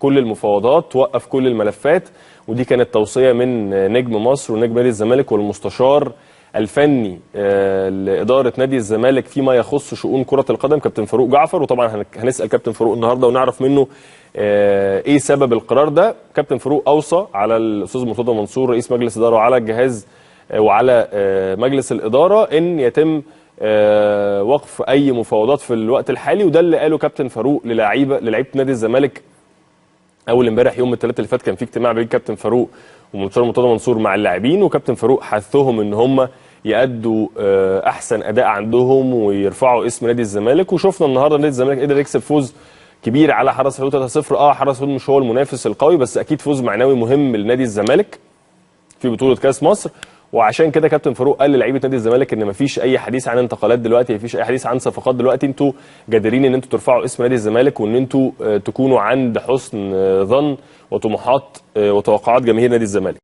كل المفاوضات، توقف كل الملفات. ودي كانت توصيه من نجم مصر ونجم نادي الزمالك والمستشار الفني لاداره نادي الزمالك فيما يخص شؤون كره القدم كابتن فاروق جعفر. وطبعا هنسال كابتن فاروق النهارده ونعرف منه ايه سبب القرار ده. كابتن فاروق اوصى على الاستاذ مرتضى منصور رئيس مجلس الاداره وعلى الجهاز وعلى مجلس الاداره ان يتم وقف اي مفاوضات في الوقت الحالي. وده اللي قاله كابتن فاروق للاعيبه نادي الزمالك اول امبارح يوم الثلاث اللي فات. كان في اجتماع بين كابتن فاروق ومستشار مرتضى منصور مع اللاعبين، وكابتن فاروق حثهم ان هم يأدوا احسن اداء عندهم ويرفعوا اسم نادي الزمالك. وشفنا النهارده نادي الزمالك قدر يكسب فوز كبير على حرس الحدود 3-0. حرس الحدود مش هو المنافس القوي، بس اكيد فوز معنوي مهم لنادي الزمالك في بطوله كاس مصر. وعشان كده كابتن فاروق قال للعيبه نادي الزمالك ان مفيش اي حديث عن انتقالات دلوقتي، مفيش اي حديث عن صفقات دلوقتي. انتوا جادرين ان انتوا ترفعوا اسم نادي الزمالك وان انتوا تكونوا عند حسن ظن وطموحات وتوقعات جماهير نادي الزمالك.